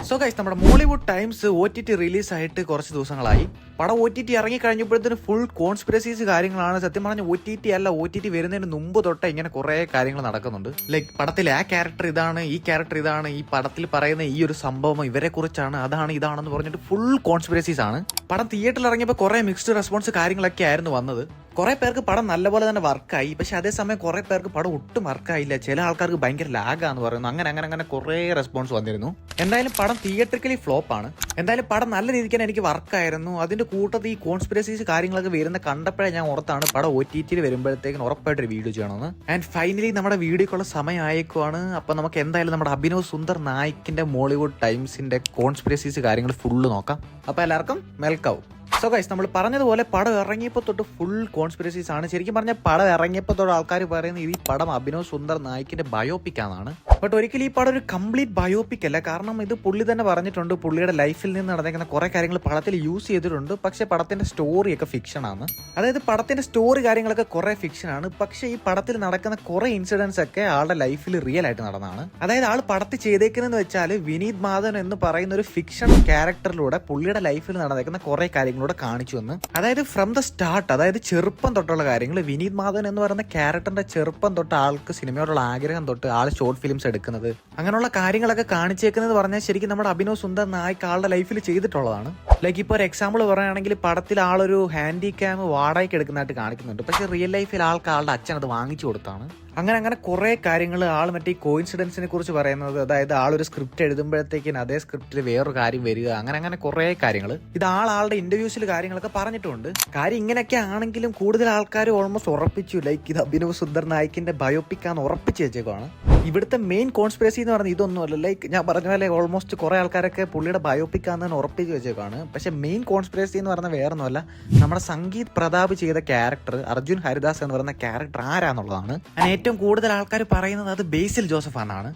So guys, നമ്മുടെ Mollywood times OTT റിലീസായിട്ട് കുറച്ച് ദിവസങ്ങളായി. പടം OTT ഇറങ്ങി കഴിഞ്ഞപ്പോഴത്തേന് ഫുൾ കോൺസ്പിറസീസ് കാര്യങ്ങളാണ്. സത്യം പറഞ്ഞ OTT വരുന്നതിന് മുമ്പ് തൊട്ട് ഇങ്ങനെ കുറെ കാര്യങ്ങൾ നടക്കുന്നുണ്ട്. ലൈക്ക് പടത്തിൽ ആ ക്യാരക്ടർ ഇതാണ്, ഈ ക്യാരക്ടർ ഇതാണ്, ഈ പടത്തിൽ പറയുന്ന ഈ ഒരു സംഭവം ഇവരെ കുറിച്ചാണ്, അതാണ് ഇതാണെന്ന് പറഞ്ഞിട്ട് ഫുൾ കോൺസ്പിറസീസ് ആണ്. പടം തിയേറ്ററിൽ ഇറങ്ങിയപ്പോൾ കുറെ മിക്സ്ഡ് റെസ്പോൺസ് കാര്യങ്ങളൊക്കെ ആയിരുന്നു വന്നത്. കുറെ പേർക്ക് പടം നല്ലപോലെ തന്നെ വർക്കായി, പക്ഷെ അതേസമയം കുറെ പേർക്ക് പടം ഒട്ടും വർക്കായില്ല. ചില ആൾക്കാർക്ക് ഭയങ്കര ലാഗാന്ന് പറയുന്നു. അങ്ങനെ കുറെ റെസ്പോൺസ് വന്നിരുന്നു. എന്തായാലും പടം തിയേറ്ററിക്കലി ഫ്ലോപ്പാണ്. എന്തായാലും പടം നല്ല രീതിക്ക് തന്നെ എനിക്ക് വർക്കായിരുന്നു. അതിന്റെ കൂട്ടത്തിൽ ഈ കോൺസ്പിറസീസ് കാര്യങ്ങളൊക്കെ വരുന്ന കണ്ടപ്പോഴേ ഞാൻ ഓർത്താണ് പടം OTT വരുമ്പോഴത്തേക്കും ഉറപ്പായിട്ടൊരു വീഡിയോ ചെയ്യണമെന്ന്. ആൻഡ് ഫൈനലി നമ്മുടെ വീഡിയോക്കുള്ള സമയം ആയേക്കുവാണ്. അപ്പൊ നമുക്ക് എന്തായാലും നമ്മുടെ അഭിനവ് സുന്ദർ നായിക്കിന്റെ മോളിവുഡ് ടൈംസിന്റെ കോൺസ്പിറസീസ് കാര്യങ്ങൾ ഫുള്ള് നോക്കാം. അപ്പൊ എല്ലാവർക്കും വെൽക്കം. സോ ഗൈസ്, നമ്മൾ പറഞ്ഞതുപോലെ പടം ഇറങ്ങിയപ്പോൾ തൊട്ട് ഫുൾ കോൺസ്പിറസീസ് ആണ്. ശരിക്കും പറഞ്ഞാൽ പടം ഇറങ്ങിയപ്പോൾ തൊട്ട് ആൾക്കാർ പറയുന്നത് ഈ പടം അഭിനവ് സുന്ദർ നായിക്കിന്റെ ബയോപിക് ആണെന്നാണ്. ബട്ട് ഒരിക്കലും ഈ പടം ഒരു കംപ്ലീറ്റ് ബയോപിക് അല്ല. കാരണം ഇത് പുള്ളി തന്നെ പറഞ്ഞിട്ടുണ്ട്, പുള്ളിയുടെ ലൈഫിൽ നിന്ന് നടന്നിരിക്കുന്ന കുറെ കാര്യങ്ങൾ പടത്തിൽ യൂസ് ചെയ്തിട്ടുണ്ട്. പക്ഷെ പടത്തിന്റെ സ്റ്റോറിയൊക്കെ ഫിക്ഷൻ ആണ്. അതായത് പടത്തിന്റെ സ്റ്റോറി കാര്യങ്ങളൊക്കെ കുറെ ഫിക്ഷൻ ആണ്. പക്ഷെ ഈ പടത്തിൽ നടക്കുന്ന കുറെ ഇൻസിഡൻസ് ഒക്കെ ആളുടെ ലൈഫിൽ റിയൽ ആയിട്ട് നടന്നതാണ്. അതായത് ആൾ പടത്തിൽ ചെയ്തേക്കുന്നതെന്ന് വെച്ചാൽ വിനീത് മാധവൻ എന്ന് പറയുന്ന ഒരു ഫിക്ഷൻ ക്യാരക്ടറിലൂടെ പുള്ളിയുടെ ലൈഫിൽ നടന്നിരിക്കുന്ന കുറെ കാര്യങ്ങൾ കാണിച്ചു വന്ന്. അതായത് ഫ്രം ദ സ്റ്റാർട്ട്, അതായത് ചെറുപ്പം തൊട്ടുള്ള കാര്യങ്ങൾ, വിനീത് മാധവൻ എന്ന് പറയുന്ന ക്യാരക്ടറിന്റെ ചെറുപ്പം തൊട്ട് ആൾക്ക് സിനിമയോടുള്ള ആഗ്രഹം തൊട്ട് ആൾ ഷോർട്ട് ഫിലിംസ് എടുക്കുന്നത്, അങ്ങനെയുള്ള കാര്യങ്ങളൊക്കെ കാണിച്ചേക്കുന്നത് പറഞ്ഞാൽ ശരിക്കും നമ്മുടെ അഭിനവ് സുന്ദർ നായിക് ആളുടെ ലൈഫിൽ ചെയ്തിട്ടുള്ളതാണ്. ലൈക്ക് ഇപ്പോൾ ഒരു എക്സാമ്പിൾ പറയുകയാണെങ്കിൽ പടത്തിൽ ആളൊരു ഹാൻഡിക്യാം വാടകയ്ക്ക് എടുക്കുന്നതായിട്ട് കാണിക്കുന്നുണ്ട്. പക്ഷെ റിയൽ ലൈഫിൽ ആൾക്ക് ആളുടെ അച്ഛൻ അത് വാങ്ങിച്ചു കൊടുത്താണ്. അങ്ങനെ കുറെ കാര്യങ്ങൾ ആൾ മറ്റേ ഈ കോയിൻസിഡൻസിനെ കുറിച്ച് പറയുന്നത്, അതായത് ആളൊരു സ്ക്രിപ്റ്റ് എഴുതുമ്പോഴത്തേക്കിന് അതേ സ്ക്രിപ്റ്റിൽ വേറൊരു കാര്യം വരിക, അങ്ങനെ കുറെ കാര്യങ്ങൾ ഇത് ആളുടെ ഇന്റർവ്യൂസിൽ കാര്യങ്ങളൊക്കെ പറഞ്ഞിട്ടുണ്ട്. കാര്യം ഇങ്ങനെയൊക്കെ ആണെങ്കിലും കൂടുതൽ ആൾക്കാർ ഓൾമോസ്റ്റ് ഉറപ്പിച്ചു ലൈക്ക് ഇത് അഭിനവ് സുന്ദർ നായിക്കിന്റെ ബയോപിക് ആണെന്ന് ഉറപ്പിച്ച് വെച്ചേക്കാണ്. ഇവിടുത്തെ മെയിൻ കോൺസ്പിറസി എന്ന് പറഞ്ഞാൽ ഇതൊന്നുമല്ല. ലൈക്ക് ഞാൻ പറഞ്ഞ പോലെ ഓൾമോസ്റ്റ് കുറെ ആൾക്കാരൊക്കെ പുള്ളിയുടെ ബയോപിക് ആണെന്ന് ഉറപ്പിച്ച് വെച്ചേക്കാണ്. പക്ഷെ മെയിൻ കോൺസ്പിറസി എന്ന് പറഞ്ഞാൽ വേറൊന്നുമല്ല, നമ്മുടെ സംഗീത് പ്രതാപ് ചെയ്ത ക്യാരക്ടർ അർജുൻ ഹരിദാസ് എന്ന് പറയുന്ന ക്യാരക്ടർ ആരാന്നുള്ളതാണ്. ഏറ്റവും കൂടുതൽ ആൾക്കാർ പറയുന്നത് അത് ബേസിൽ ജോസഫ് ആണെന്നാണ്.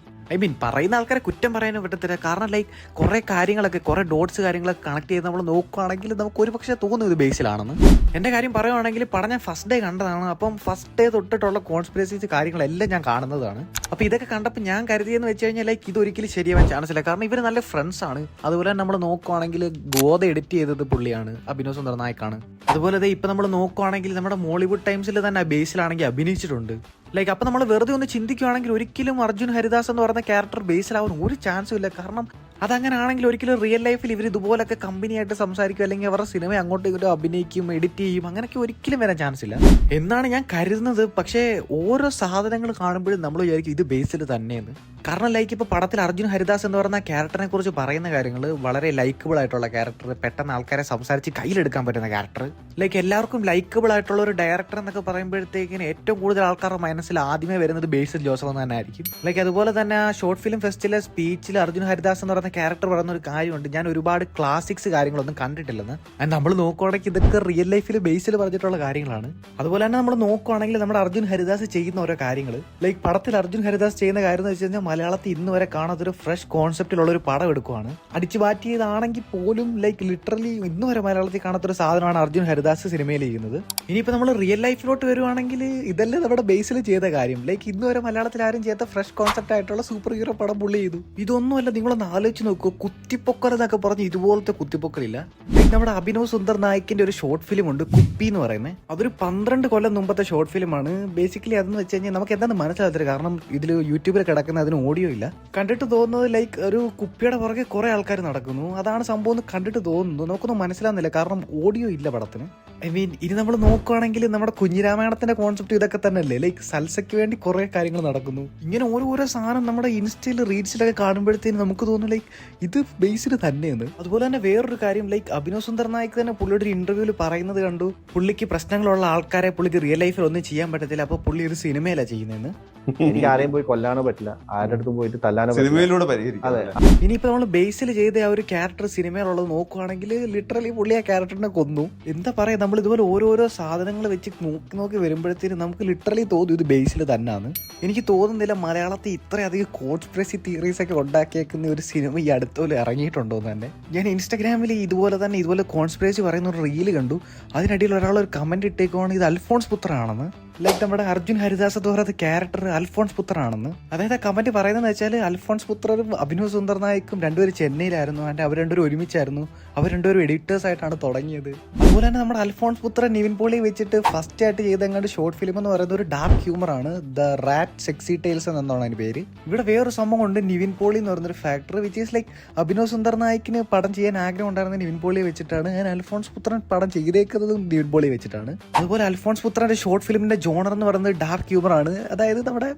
പറയുന്ന ആൾക്കാരെ കുറ്റം പറയാനും പറ്റത്തില്ല. കാരണം ലൈക്ക് കുറെ കാര്യങ്ങളൊക്കെ, കുറെ ഡോട്ട്സ് കാര്യങ്ങളൊക്കെ കണക്ട് ചെയ്ത് നമ്മൾ നോക്കുകയാണെങ്കിൽ നമുക്ക് ഒരു പക്ഷേ തോന്നും ഇത് ബേസിലാണെന്ന്. എന്റെ കാര്യം പറയുവാണെങ്കിൽ പടം ഞാൻ ഫസ്റ്റ് ഡേ കണ്ടതാണ്. അപ്പം ഫസ്റ്റ് ഡേ തൊട്ടിട്ടുള്ള കോൺസ്പിറസീസ് കാര്യങ്ങളെല്ലാം ഞാൻ കാണുന്നതാണ്. അപ്പൊ ഇതൊക്കെ കണ്ടപ്പോൾ ഞാൻ കരുതിയെന്ന് വെച്ച് കഴിഞ്ഞാൽ ലൈക്ക് ഇത് ഒരിക്കലും ശരിയാവാൻ ചാൻസ് ഇല്ല. കാരണം ഇവർ നല്ല ഫ്രണ്ട്സ് ആണ്. അതുപോലെ തന്നെ നമ്മൾ നോക്കുവാണെങ്കിൽ ഗോദ എഡിറ്റ് ചെയ്തത് പുള്ളിയാണ്, അഭിനവ് സുന്ദർ നായിക്കാണ്. അതുപോലെ ഇപ്പൊ നമ്മൾ നോക്കുവാണെങ്കിൽ നമ്മുടെ മോളിവുഡ് ടൈംസിൽ തന്നെ ബേസിലാണെങ്കിൽ അഭിനയിച്ചിട്ടുണ്ട്. ലൈക്ക് അപ്പൊ നമ്മൾ വെറുതെ ഒന്ന് ചിന്തിക്കുകയാണെങ്കിൽ ഒരിക്കലും അർജുൻ ഹരിദാസ് എന്ന് പറയുന്ന ക്യാരക്ടർ ബേസിലാവാൻ ഒരു ചാൻസും ഇല്ല. കാരണം അതങ്ങനെ ആണെങ്കിൽ ഒരിക്കലും റിയൽ ലൈഫിൽ ഇവർ ഇതുപോലൊക്കെ കമ്പനിയായിട്ട് സംസാരിക്കും, അല്ലെങ്കിൽ അവരുടെ സിനിമ അങ്ങോട്ടും ഇങ്ങോട്ടും അഭിനയിക്കും, എഡിറ്റ് ചെയ്യും, അങ്ങനെയൊക്കെ ഒരിക്കലും വരാൻ ചാൻസ് ഇല്ല എന്നാണ് ഞാൻ കരുതുന്നത്. പക്ഷേ ഓരോ സാധനങ്ങൾ കാണുമ്പോഴും നമ്മൾ വിചാരിക്കും ഇത് ബേസിൽ തന്നെയെന്ന്. കാരണം ലൈക്ക് ഇപ്പോൾ പടത്തിൽ അർജുൻ ഹരിദാസ് എന്ന് പറയുന്ന ക്യാരക്ടറിനെ കുറിച്ച് പറയുന്ന കാര്യങ്ങൾ വളരെ ലൈക്കബിൾ ആയിട്ടുള്ള ക്യാരക്ടർ, പെട്ടെന്ന് ആൾക്കാരെ സംസാരിച്ച് കയ്യിലെടുക്കാൻ പറ്റുന്ന ക്യാരക്ടർ, ലൈക്ക് എല്ലാവർക്കും ലൈക്കബിൾ ആയിട്ടുള്ള ഒരു ഡയറക്ടർ എന്നൊക്കെ പറയുമ്പോഴത്തേക്കിന് ഏറ്റവും കൂടുതൽ ആൾക്കാരുടെ മനസ്സിൽ ആദ്യമേ വരുന്നത് ബേസിൽ ജോസഫ് എന്ന് തന്നെ ആയിരിക്കും. ലൈക്ക് അതുപോലെ തന്നെ ആ ഷോർട്ട് ഫിലിം ഫെസ്റ്റിലെ സ്പീച്ചിൽ അർജുൻ ഹരിദാസ് എന്ന് പറയുന്ന ക്യാരക്ടർ പറയുന്ന ഒരു കാര്യമുണ്ട്, ഞാൻ ഒരുപാട് ക്ലാസിക്സ് കാര്യങ്ങളൊന്നും കണ്ടിട്ടില്ലെന്ന്. നമ്മൾ നോക്കുവാണെങ്കിൽ ഇതൊക്കെ റിയൽ ലൈഫിൽ ബേസിൽ പറഞ്ഞിട്ടുള്ള കാര്യങ്ങളാണ്. അതുപോലെ തന്നെ നമ്മൾ നോക്കുവാണെങ്കിൽ നമ്മുടെ അർജുൻ ഹരിദാസ് ചെയ്യുന്ന ഓരോ കാര്യങ്ങൾ, ലൈക്ക് പടത്തിൽ അർജുൻ ഹരിദാസ് ചെയ്യുന്ന കാര്യം എന്ന് വെച്ച് കഴിഞ്ഞാൽ മലയാളത്തിൽ ഇന്ന് വരെ കാണാത്തൊരു ഫ്രഷ് കോൺസെപ്റ്റിലുള്ള ഒരു പടം എടുക്കുവാണ്. അടിച്ചു മാറ്റിയതാണെങ്കിൽ പോലും ലൈക്ക് ലിറ്ററലി ഇന്ന് വരെ മലയാളത്തിൽ കാണാത്തൊരു സാധനമാണ് അർജുൻ ഹരിദാസ് സിനിമയിൽ ചെയ്യുന്നത്. ഇനിയിപ്പോൾ നമ്മൾ റിയൽ ലൈഫിലോട്ട് വരുവാണെങ്കിൽ ഇതല്ലേ നമ്മുടെ ബേസിൽ ചെയ്ത കാര്യം. ലൈക്ക് ഇന്ന് വരെ മലയാളത്തിൽ ആരും ചെയ്ത ഫ്രഷ് കോൺസെപ്റ്റ് ആയിട്ടുള്ള സൂപ്പർ ഹീറോ പടം പുള്ളി ചെയ്തു. ഇതൊന്നുമല്ല, നിങ്ങളൊന്ന് ആലോചിച്ച് നോക്കൂ. കുത്തിപ്പൊക്കൽ എന്നൊക്കെ പറഞ്ഞ് ഇതുപോലത്തെ കുത്തിപ്പൊക്കലില്ല. ലൈക്ക് നമ്മുടെ അഭിനവ് സുന്ദർ നായിക്കിന്റെ ഒരു ഷോർട്ട് ഫിലിം ഉണ്ട്, കുപ്പി എന്ന് പറയുന്നത്. അതൊരു 12 കൊല്ലം മുമ്പത്തെ ഷോർട്ട് ഫിലിമാണ്. ബേസിക്കലി അതെന്ന് വെച്ച് കഴിഞ്ഞാൽ നമുക്ക് എന്താണെന്ന് മനസ്സിലാകത്തില്ല. കാരണം ഇതിൽ യൂട്യൂബിൽ കിടക്കുന്ന അതിന് ഓഡിയോ ഇല്ല. കണ്ടിട്ട് തോന്നുന്നത് ലൈക്ക് ഒരു കുപ്പിയുടെ പുറകെ കുറെ ആൾക്കാർ നടക്കുന്നു, അതാണ് സംഭവം എന്ന് കണ്ടിട്ട് തോന്നുന്നു. നമുക്കൊന്നും മനസ്സിലാകുന്നില്ല, കാരണം ഓഡിയോ ഇല്ല പടത്തിന്. ഇനി നമ്മൾ നോക്കുകയാണെങ്കിൽ നമ്മുടെ കുഞ്ഞിരാമായണത്തിന്റെ കോൺസെപ്റ്റ് ഇതൊക്കെ തന്നെ അല്ലേ. ലൈക്ക് സൽസയ്ക്ക് വേണ്ടി കുറെ കാര്യങ്ങൾ നടക്കുന്നു. ഇങ്ങനെ ഓരോ സാധനം നമ്മുടെ ഇൻസ്റ്റയിൽ റീൽസിലൊക്കെ കാണുമ്പോഴത്തേനും നമുക്ക് തോന്നുന്നു ലൈക്ക് ഇത് ബേസിൽ തന്നെയെന്ന്. അതുപോലെ തന്നെ വേറൊരു കാര്യം, ലൈക്ക് അഭിനവ് സുന്ദർ നായിക് തന്നെ പുള്ളിയുടെ ഒരു ഇന്റർവ്യൂവിൽ പറയുന്നത് കണ്ടു, പുള്ളിക്ക് പ്രശ്നങ്ങളുള്ള ആൾക്കാരെ പുള്ളിക്ക് റിയൽ ലൈഫിൽ ഒന്നും ചെയ്യാൻ പറ്റത്തില്ല, അപ്പൊ പുള്ളി ഒരു സിനിമയിലാണ് ചെയ്യുന്നതെന്ന്. എനിക്ക് ആരെയും പോയി കൊല്ലാനോ പറ്റില്ല, ആരുടെ അടുത്തും പോയിട്ട് തല്ലാനോ സിനിമയിലൂടെ പരിഹരിക്കും. അതെ. ഇനിയിപ്പോ നമ്മൾ ബേസിൽ ചെയ്ത ആ ഒരു ക്യാരക്ടർ സിനിമയിലുള്ളത് നോക്കുവാണെങ്കിൽ ലിറ്ററലി പുള്ളി ആ ക്യാരക്ടറിനെ കൊന്നു. എന്താ പറയാ, നമ്മൾ ഇതുപോലെ ഓരോരോ സാധനങ്ങൾ വെച്ച് നോക്കി വരുമ്പോഴത്തേനും നമുക്ക് ലിറ്ററലി തോന്നും ഇത് ബേസിൽ തന്നെയാണ്. എനിക്ക് തോന്നുന്നില്ല മലയാളത്തിൽ ഇത്രയധികം കോൺസ്പിറസി തിയറീസ് ഒക്കെ ഉണ്ടാക്കിയേക്കുന്ന ഒരു സിനിമ ഈ അടുത്തോലെ ഇറങ്ങിയിട്ടുണ്ടോ എന്ന് തന്നെ. ഞാൻ ഇൻസ്റ്റാഗ്രാമിൽ ഇതുപോലെ കോൺസ്പിറസി പറയുന്ന ഒരു റീല് കണ്ടു. അതിനിടയിൽ ഒരാൾ ഒരു കമന്റ് ഇട്ടേക്കുവാണ് ഇത് അൽഫോൺസ് പുത്രനാണെന്ന്. ലൈക്ക് നമ്മുടെ അർജുൻ ഹരിദാസ് എന്ന് പറയുന്ന ക്യാരക്ടർ അൽഫോൺസ് പുത്രനാണെന്ന്. അതായത് ആ കമന്റ് പറയുന്നതെന്ന് വെച്ചാൽ അൽഫോൺസ് പുത്രനും അഭിനവ് സുന്ദർ നായിക്കും രണ്ടുപേരും ചെന്നൈയിലായിരുന്നു. ആൻഡ് അവർ രണ്ടുപേരും ഒരുമിച്ചായിരുന്നു. അവർ രണ്ടുപേരും എഡിറ്റേഴ്സ് ആയിട്ടാണ് തുടങ്ങിയത്. അതുപോലെ തന്നെ നമ്മുടെ അൽഫോൺസ് പുത്രൻ നിവിൻ പോളിയെ വെച്ചിട്ട് ഫസ്റ്റ് ആയിട്ട് ചെയ്ത എങ്ങാണ്ട് ഷോർട്ട് ഫിലിം എന്ന് പറയുന്നത് ഒരു ഡാർക്ക് ഹ്യൂമർ ആണ്. ദ റാറ്റ് സെക്സി ടൈൽസ് എന്നാണ് അതിന് പേര്. ഇവിടെ വേറൊരു സംഭവം ഉണ്ട്. നിവിൻ പോളി എന്ന് പറയുന്നൊരു factor which is like Abhinav Sundar നായിക്കിന് പടം ചെയ്യാൻ ആഗ്രഹം ഉണ്ടായിരുന്ന നിവിൻ പോളിയെ വെച്ചിട്ടാണ്. ഞാൻ അൽഫോൺസ് പുത്രൻ പടം ചെയ്തേക്കുന്നതും നിവിൻ പോളിയെ വെച്ചിട്ടാണ്. അതുപോലെ അൽഫോൺസ് പുത്രന്റെ ഷോർട്ട് ഫിലിമിന്റെ ജോണർ എന്ന് പറയുന്നത് ഡാർക്ക് ഹ്യൂമർ ആണ്. അതായത് നമ്മുടെ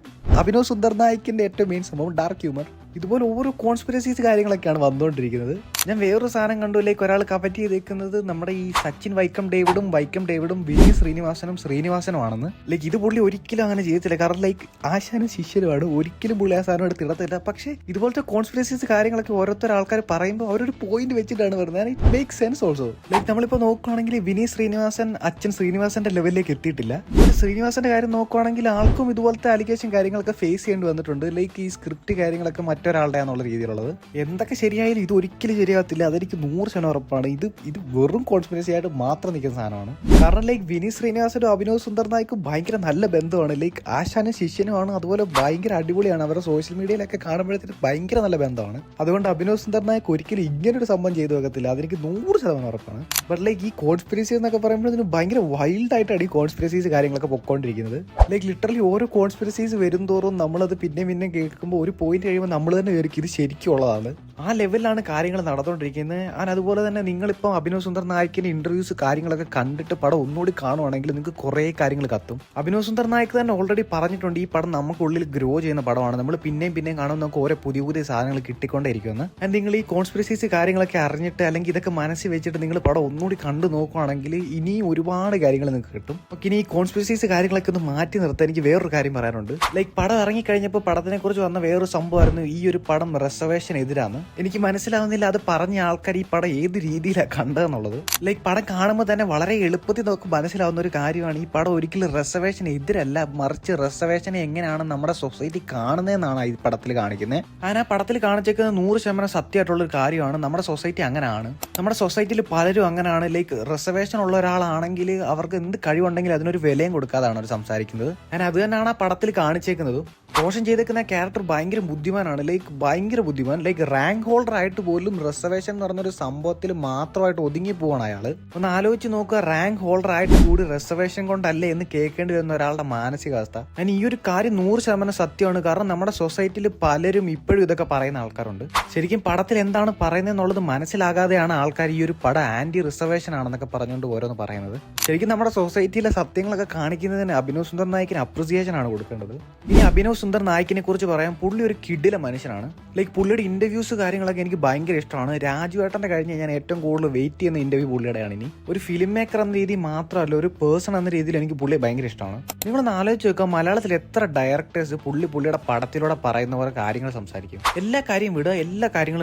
അഭിനവ് സുന്ദർ നായിക്കിന്റെ ഏറ്റവും മെയിൻ സംഭവം ഡാർക്ക് ഹ്യൂമർ. ഇതുപോലെ ഓരോ കോൺസ്പിറസീസ് കാര്യങ്ങളൊക്കെയാണ് വന്നുകൊണ്ടിരിക്കുന്നത്. ഞാൻ വേറൊരു സാധനം കണ്ടു. ലൈക്ക് ഒരാൾ കമന്റ് ചെയ്തേക്കുന്നത് നമ്മുടെ ഈ സച്ചിൻ വൈക്കം ഡേവിഡും വിനീത് ശ്രീനിവാസനുമാണെന്ന്. ലൈക്ക് ഇത് പുള്ളി ഒരിക്കലും അങ്ങനെ ചെയ്യത്തില്ല. കാരണം ലൈക്ക് ആശാനും ശിഷ്യനുമാണ്. ഒരിക്കലും പുള്ളി ആ സാധനം എടുത്ത് ഇടത്തില്ല. പക്ഷേ ഇതുപോലത്തെ കോൺസ്പിറസീസ് കാര്യങ്ങളൊക്കെ ഓരോരുത്തർ ആൾക്കാർ പറയുമ്പോൾ അവരൊരു പോയിന്റ് വെച്ചിട്ടാണ് പറയുന്നത്. It make sense also. Like നമ്മളിപ്പോൾ നോക്കുകയാണെങ്കിൽ വിനീത് ശ്രീനിവാസൻ അച്ഛൻ ശ്രീനിവാസന്റെ ലെവലിലേക്ക് എത്തിയിട്ടില്ല. ശ്രീനിവാസന്റെ കാര്യം നോക്കുകയാണെങ്കിൽ ആൾക്കും ഇതുപോലത്തെ അലിഗേഷൻ കാര്യങ്ങളൊക്കെ ഫേസ് ചെയ്യേണ്ടി വന്നിട്ടുണ്ട്. ലൈക്ക് ഈ സ്ക്രിപ്റ്റ് കാര്യങ്ങളൊക്കെ മറ്റൊരാളുടെ എന്നുള്ള രീതിയിലുള്ളത്. എന്തൊക്കെ ശരിയായാലും ഇത് ഒരിക്കലും ശരിയാകത്തില്ല. അതെനിക്ക് 100% ഉറപ്പാണ്. ഇത് വെറും കോൺസ്പിറസി ആയിട്ട് മാത്രം നിൽക്കുന്ന സാധനമാണ്. കാരണം ലൈക്ക് വിനീത് ശ്രീനിവാസനും അഭിനവ് സുന്ദർ നായിക്കും ഭയങ്കര നല്ല ബന്ധമാണ്. ലൈക്ക് ആശാനും ശിഷ്യനുമാണ്. അതുപോലെ ഭയങ്കര അടിപൊളിയാണ്. അവരുടെ സോഷ്യൽ മീഡിയയിലൊക്കെ കാണുമ്പോഴത്തേക്ക് ഭയങ്കര നല്ല ബന്ധമാണ്. അതുകൊണ്ട് അഭിനവ് സുന്ദർ നായിക് ഒരിക്കലും ഇങ്ങനൊരു സംഭവം ചെയ്തു വെക്കത്തില്ല. അതെനിക്ക് 100% ഉറപ്പാണ്. ബട്ട് ലൈക്ക് ഈ കോൺസ്പിറസി എന്നൊക്കെ പറയുമ്പോൾ ഇതിന് ഭയങ്കര വൈൽഡ് ആയിട്ടാണ് ഈ കോൺസ്പിറസീസ് കാര്യങ്ങളൊക്കെ പൊക്കോണ്ടിരിക്കുന്നത്. ലൈക്ക് ലിറ്ററലി ഓരോ കോൺസ്പിറസീസ് വരും തോറും നമ്മളത് പിന്നെ കേൾക്കുമ്പോൾ ഒരു പോയിന്റ് കഴിയുമ്പോൾ നമ്മൾ തന്നെ വിചാരിക്കും ഇത് ശരിക്കും ഉള്ളതാണ്. ആ ലെവലിലാണ് കാര്യങ്ങൾ നടന്നുകൊണ്ടിരിക്കുന്നത്. അതുപോലെ തന്നെ നിങ്ങളിപ്പോൾ അഭിനവ് സുന്ദർ നായിക്കിന്റെ ഇന്റർവ്യൂസ് കാര്യങ്ങളൊക്കെ കണ്ടിട്ട് പടം ഒന്നുകൂടി കാണുവാണെങ്കിൽ നിങ്ങൾക്ക് കുറേ കാര്യങ്ങൾ കത്തും. അഭിനവ് സുന്ദർ നായിക് തന്നെ ഓൾറെഡി പറഞ്ഞിട്ടുണ്ട് ഈ പടം നമുക്കുള്ളിൽ ഗ്രോ ചെയ്യുന്ന പടമാണ്. നമ്മൾ പിന്നെയും കാണുമ്പോൾ നമുക്ക് ഓരോ പുതിയ സാധനങ്ങൾ കിട്ടിക്കൊണ്ടേയിരിക്കുമെന്ന്. ആൻഡ് നിങ്ങൾ ഈ കോൺസ്പിറസീസ് കാര്യങ്ങളൊക്കെ അറിഞ്ഞിട്ട് അല്ലെങ്കിൽ ഇതൊക്കെ മനസ്സിൽ വെച്ചിട്ട് നിങ്ങൾ പടം ഒന്നുകൂടി കണ്ടു നോക്കുകയാണെങ്കിൽ ഇനിയും ഒരുപാട് കാര്യങ്ങൾ നിങ്ങൾക്ക് കിട്ടും. ഓക്കെ, ഇനി ഈ കോൺസ്പിറസീസ് കാര്യങ്ങളൊക്കെ ഒന്ന് മാറ്റി നിർത്താൻ എനിക്ക് വേറൊരു കാര്യം പറയാനുണ്ട്. ലൈക്ക് പടം ഇറങ്ങിക്കഴിഞ്ഞപ്പോൾ പടത്തിനെ കുറിച്ച് വന്ന വേറൊരു സംഭവമായിരുന്നു ഈ ഒരു പടം റിസർവേഷൻ എതിരാണ്. എനിക്ക് മനസ്സിലാവുന്നില്ല അത് പറഞ്ഞ ആൾക്കാർ ഈ പടം ഏത് രീതിയിലാണ് കണ്ടതെന്നുള്ളത്. ലൈക്ക് പടം കാണുമ്പോൾ തന്നെ വളരെ എളുപ്പത്തിൽ നമുക്ക് മനസ്സിലാവുന്ന ഒരു കാര്യമാണ് ഈ പടം ഒരിക്കലും റിസർവേഷൻ എതിരല്ല, മറിച്ച് റിസർവേഷനെ എങ്ങനെയാണ് നമ്മുടെ സൊസൈറ്റി കാണുന്നതെന്നാണ് ഈ പടത്തിൽ കാണിക്കുന്നത്. ആ പടത്തിൽ കാണിച്ചേക്കുന്നത് 100% സത്യമായിട്ടുള്ള ഒരു കാര്യമാണ്. നമ്മുടെ സൊസൈറ്റി അങ്ങനെയാണ്. നമ്മുടെ സൊസൈറ്റിയിൽ പലരും അങ്ങനെയാണ്. ലൈക്ക് റിസർവേഷൻ ഉള്ള ഒരാളാണെങ്കിൽ അവർക്ക് എന്ത് കഴിവുണ്ടെങ്കിലും അതിനൊരു വിലയും കൊടുക്കാതാണ് അവർ സംസാരിക്കുന്നത്. ഞാൻ അത് തന്നെയാണ് ആ പടത്തിൽ കാണിച്ചേക്കുന്നത്. റോഷൻ ചെയ്തേക്കുന്ന ക്യാരക്ടർ ഭയങ്കര ബുദ്ധിമാനാണ്. ലൈക്ക് ഭയങ്കര ബുദ്ധിമാൻ. ലൈക്ക് റാങ്ക് ഹോൾഡർ ആയിട്ട് പോലും റിസർവേഷൻ എന്ന് പറഞ്ഞൊരു സംഭവത്തിൽ മാത്രമായിട്ട് ഒതുങ്ങി പോവാണ് അയാൾ. ഒന്ന് ആലോചിച്ച് നോക്കുക, റാങ്ക് ഹോൾഡർ ആയിട്ട് കൂടി റിസർവേഷൻ കൊണ്ടല്ലേ എന്ന് കേൾക്കേണ്ടി വരുന്ന ഒരാളുടെ മാനസികാവസ്ഥ. ഈ ഒരു കാര്യം 100% സത്യമാണ്. കാരണം നമ്മുടെ സൊസൈറ്റിയിൽ പലരും ഇപ്പോഴും ഇതൊക്കെ പറയുന്ന ആൾക്കാരുണ്ട്. ശരിക്കും പടത്തിൽ എന്താണ് പറയുന്നതെന്നുള്ളത് മനസ്സിലാകാതെയാണ് ആൾക്കാർ ഈ ഒരു പടം ആന്റി റിസർവേഷൻ ആണെന്നൊക്കെ പറഞ്ഞുകൊണ്ട് ഓരോന്ന് പറയുന്നത്. ശരിക്കും നമ്മുടെ സൊസൈറ്റിയിലെ സത്യങ്ങളൊക്കെ കാണിക്കുന്നതിന് അഭിനവ് സുന്ദർ നായിക്കിന് അപ്രിസിയേഷൻ ആണ് കൊടുക്കേണ്ടത്. ഇനി അഭിനവ് സുന്ദർ നായിക്കിനെ കുറിച്ച് പറയാൻ, പുള്ളി ഒരു കിടില മനുഷ്യനാണ്. ലൈക്ക് പുള്ളിയുടെ ഇന്റർവ്യൂസ് കാര്യങ്ങളൊക്കെ എനിക്ക് ഭയങ്കര ഇഷ്ടമാണ്. രാജുവേട്ടന്റെ കഴിഞ്ഞ് ഞാൻ ഏറ്റവും കൂടുതൽ വെയിറ്റ് ചെയ്യുന്ന ഇന്റർവ്യൂ പുള്ളിയുടെയാണ്. ഇനി ഒരു ഫിലിം മേക്കർ എന്ന രീതി മാത്രമല്ല, ഒരു പേഴ്സൺ എന്ന രീതിയിൽ എനിക്ക് പുള്ളിയെ ഭയങ്കര ഇഷ്ടമാണ്. നിങ്ങളൊന്ന് ആലോചിച്ച് നോക്കുക, മലയാളത്തിൽ എത്ര ഡയറക്ടേഴ്സ് പുള്ളിയുടെ പടത്തിലൂടെ പറയുന്ന പോലെ കാര്യങ്ങൾ സംസാരിക്കും. എല്ലാ കാര്യങ്ങളും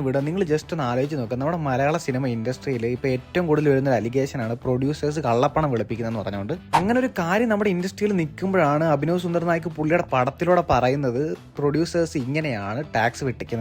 വിടുക. നിങ്ങൾ ജസ്റ്റ് ഒന്ന് ആലോചിച്ച് നോക്കുക, നമ്മുടെ മലയാള സിനിമ ഇൻഡസ്ട്രിയിൽ ഇപ്പൊ ഏറ്റവും കൂടുതൽ വരുന്ന ഒരു അലിഗേഷൻ ആണ് പ്രൊഡ്യൂസേഴ്സ് കള്ളപ്പണം വെളുപ്പിക്കുന്നതെന്ന് പറഞ്ഞുകൊണ്ട്. അങ്ങനെ ഒരു കാര്യം നമ്മുടെ ഇൻഡസ്ട്രിയിൽ നിൽക്കുമ്പോഴാണ് അഭിനവ് സുന്ദർ നായിക്ക് പുള്ളിയുടെ പടത്തിലൂടെ പറയുന്നത് പ്രൊഡ്യൂസേഴ്സ് ഇങ്ങനെയാണ് ടാക്സ് വെട്ടിക്കുന്നത്.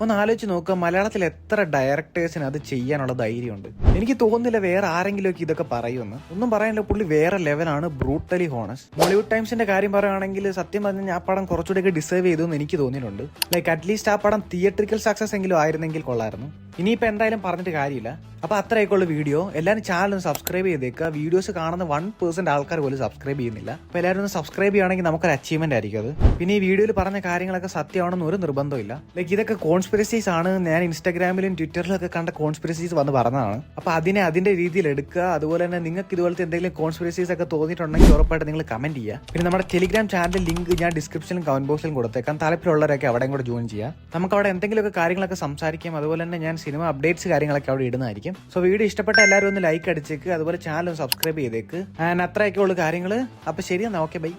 ഒന്ന് ആലോചിച്ച് നോക്കുക, മലയാളത്തിൽ എത്ര ഡയറക്ടേഴ്സിന് അത് ചെയ്യാനുള്ള ധൈര്യമുണ്ട്. എനിക്ക് തോന്നുന്നില്ല വേറെ ആരെങ്കിലും ഒക്കെ ഇതൊക്കെ പറയുമെന്ന്. ഒന്നും പറയാനില്ല, പുള്ളി വേറെ ലെവലാണ്. Brutally honest. ബോളിവുഡ് ടൈംസിന്റെ കാര്യം പറയുകയാണെങ്കിൽ സത്യം പറഞ്ഞാൽ ആ പടം കുറച്ചുകൂടെയൊക്കെ ഡിസേർവ് ചെയ്തു എന്ന് എനിക്ക് തോന്നിയിട്ടുണ്ട്. ലൈക്ക് അറ്റ്ലീസ്റ്റ് ആ പടം തിയേറ്ററിക്കൽ സക്സസ് എങ്കിലും ആയിരുന്നെങ്കിൽ കൊള്ളായിരുന്നു. ഇനിയിപ്പോൾ എന്തായാലും പറഞ്ഞിട്ട് കാര്യമില്ല. അപ്പോൾ അത്രയൊക്കെയുള്ള വീഡിയോ. എല്ലാവരും ചാനൽ ഒന്ന് സബ്സ്ക്രൈബ് ചെയ്തേക്കുക. വീഡിയോസ് കാണുന്ന 1% ആൾക്കാർ പോലും സബ്സ്ക്രൈബ് ചെയ്യുന്നില്ല. അപ്പോൾ എല്ലാവരും ഒന്ന് സബ്സ്ക്രൈബ് ചെയ്യുകയാണെങ്കിൽ നമുക്കൊരു അച്ചീവ്മെന്റ് ആയിരിക്കും അത്. പിന്നെ ഈ വീഡിയോയിൽ പറഞ്ഞ കാര്യങ്ങളൊക്കെ സത്യമാണെന്ന് ഒരു നിർബന്ധമില്ല. ലൈക്ക് ഇതൊക്കെ കോൺസ്പിറസീസ് ആണ്. ഞാൻ ഇൻസ്റ്റാഗ്രാമിലും ട്വിറ്ററിലും ഒക്കെ കണ്ട കോൺസ്പിറസീസ് വന്ന് പറഞ്ഞതാണ്. അപ്പോൾ അതിന്റെ രീതിയിൽ എടുക്കുക. അതുപോലെ തന്നെ നിങ്ങൾക്ക് ഇതുപോലത്തെ എന്തെങ്കിലും കോൺസ്പിറസീസ് ഒക്കെ തോന്നിയിട്ടുണ്ടെങ്കിൽ ഉറപ്പായിട്ട് നിങ്ങൾ കമന്റ് ചെയ്യുക. പിന്നെ നമ്മുടെ ടെലിഗ്രാം ചാനൽ ലിങ്ക് ഞാൻ ഡിസ്ക്രിപ്ഷനിലും കമന്റ് ബോക്സിലും കൊടുത്തേക്കാം. താല്പര്യമുള്ളവരൊക്കെ അവിടെയും കൂടെ ജോയിൻ ചെയ്യുക. നമുക്ക് അവിടെ എന്തെങ്കിലുമൊക്കെ കാര്യങ്ങളൊക്കെ സംസാരിക്കാം. അതുപോലെ തന്നെ ഞാൻ സിനിമ അപ്ഡേറ്റ്സ് കാര്യങ്ങളൊക്കെ അവിടെ ഇടുന്നതായിരിക്കും. സോ വീഡിയോ ഇഷ്ടപ്പെട്ട എല്ലാവരും ഒന്ന് ലൈക്ക് അടിച്ചേക്ക്. അതുപോലെ ചാനൽ ഒന്ന് സബ്സ്ക്രൈബ് ചെയ്തേക്ക്. അത്രയൊക്കെ ഉള്ളു കാര്യങ്ങൾ. അപ്പോൾ ശരി, എന്നാൽ ഓക്കെ, ബൈ.